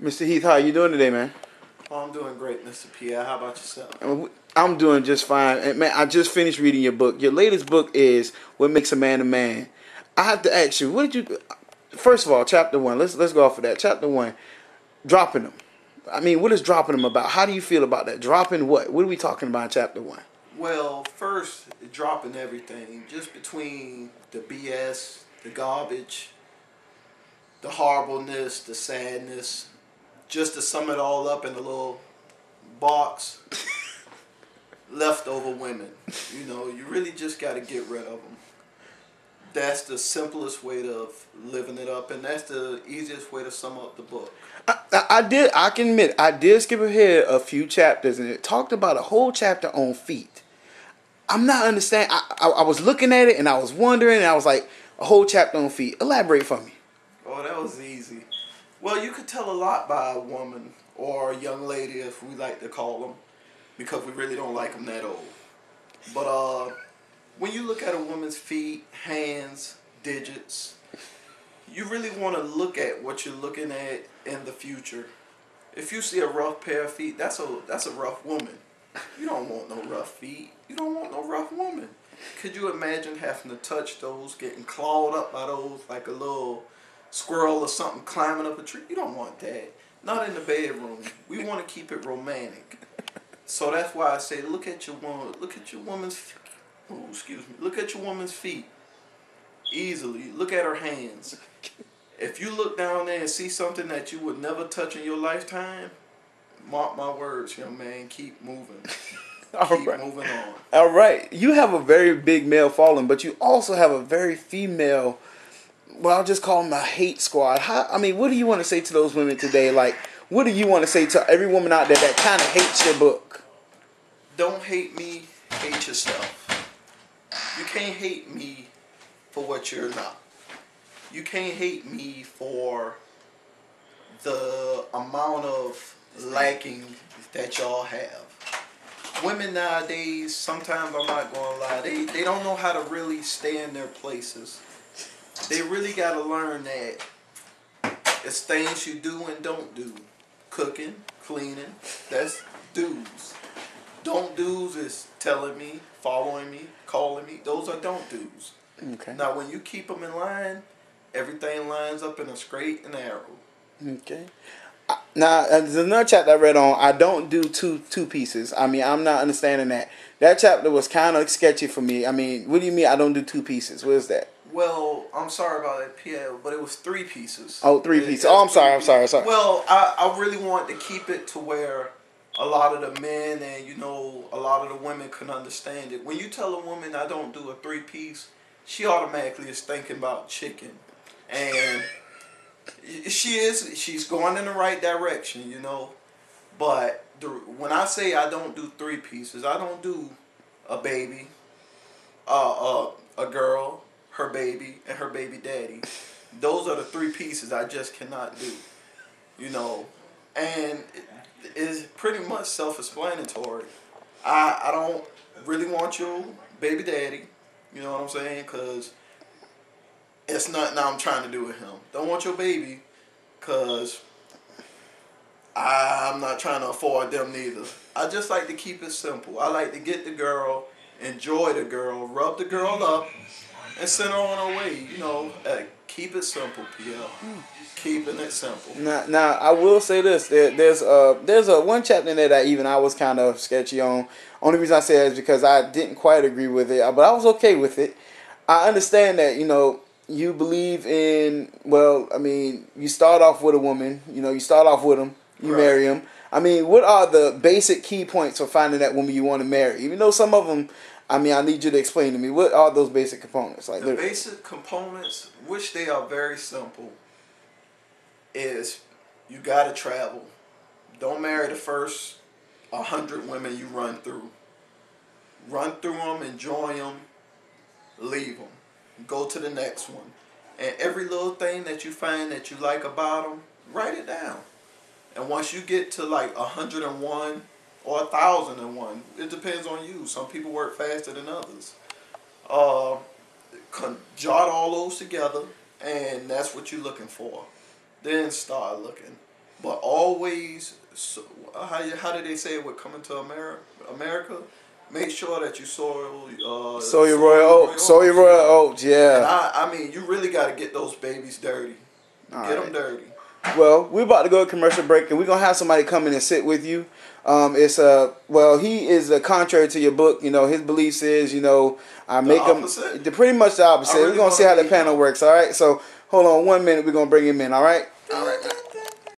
Mr. Heath, how you doing today, man? Oh, I'm doing great, Mr. Pierre. How about yourself? I'm doing just fine. And man, I just finished reading your book. Your latest book is "What Makes a Man a Man." I have to ask you, what did you? First of all, chapter one. Let's go off of that. Chapter one, dropping them. I mean, what is dropping them about? How do you feel about that? Dropping what? What are we talking about in chapter one? Well, first, dropping everything, just between the BS, the garbage, the horribleness, the sadness, just to sum it all up in a little box, leftover women. You really just got to get rid of them. That's the simplest way of living it up, and that's the easiest way to sum up the book. I can admit, I did skip ahead a few chapters, and it talked about a whole chapter on feet. I'm not understanding. I was looking at it, and I was wondering, and I was like, a whole chapter on feet. Elaborate for me. Oh, that was easy. Well, you could tell a lot by a woman or a young lady, if we like to call them, because we really don't like them that old. But when you look at a woman's feet, hands, digits, you really want to look at what you're looking at in the future. If you see a rough pair of feet, that's a rough woman. You don't want no rough feet. You don't want no rough woman. Could you imagine having to touch those, getting clawed up by those like a little squirrel or something climbing up a tree? You don't want that. Not in the bedroom. We want to keep it romantic. So that's why I say look at your woman. Look at your woman's. Oh, excuse me. Look at your woman's feet. Easily. Look at her hands. If you look down there and see something that you would never touch in your lifetime, mark my words, young man. Keep moving. Keep moving on. All right. You have a very big male following, but you also have a very female. Well, I'll just call them a hate squad. What do you want to say to those women today? Like, what do you want to say to every woman out there that kind of hates your book? Don't hate me. Hate yourself. You can't hate me for what you're not. You can't hate me for the amount of lacking that y'all have. Women nowadays, sometimes I'm not going to lie, they don't know how to really stay in their places. They really got to learn that it's things you do and don't do. Cooking, cleaning, that's do's. Don't do's is telling me, following me, calling me. Those are don't do's. Okay. Now, when you keep them in line, everything lines up in a straight and arrow. Okay. Now, there's another chapter I read on. I don't do two pieces. I'm not understanding that. That chapter was kind of sketchy for me. What do you mean I don't do two pieces? What is that? Well, I'm sorry about that, Pierre, but it was 3 pieces. Oh, 3 pieces. Oh, I'm sorry. Well, I really wanted to keep it to where a lot of the men and, a lot of the women can understand it. When you tell a woman I don't do a 3-piece, she automatically is thinking about chicken. And she's going in the right direction, But when I say I don't do 3 pieces, I don't do a baby, a girl, her baby, and her baby daddy. Those are the 3 pieces I just cannot do, And it's pretty much self-explanatory. I don't really want your baby daddy, you know what I'm saying? Because it's nothing I'm trying to do with him. Don't want your baby, because I'm not trying to afford them neither. I just like to keep it simple. I like to get the girl, enjoy the girl, rub the girl up, and send her on her way. Keep it simple, PL. Keeping it simple. Now, I will say this: there's a one chapter in there that even I was kind of sketchy on. Only reason I say that is because I didn't quite agree with it, but I was okay with it. I understand that you believe in. Well, you start off with a woman. You start off with them. You Right. marry them. What are the basic key points for finding that woman you want to marry? Even though some of them, I need you to explain to me what are those basic components. The basic components, which they are very simple, is you gotta travel. Don't marry the first 100 women you run through. Run through them, enjoy them, leave them. Go to the next one. And every little thing that you find that you like about them, write it down. And once you get to like 101 or 1,001, it depends on you. Some people work faster than others. Jot all those together, and that's what you're looking for. Then start looking. but always. So, how did they say it with coming to America? Make sure that you soy your royal oats, And yeah. I mean, you really got to get those babies dirty. Get them dirty. Well, we're about to go to commercial break, and we're gonna have somebody come in and sit with you. He is contrary to your book. You know, his beliefs is, I make him pretty much the opposite. Really we're gonna see how the panel works. All right, so hold on 1 minute. We're gonna bring him in. All right. All right.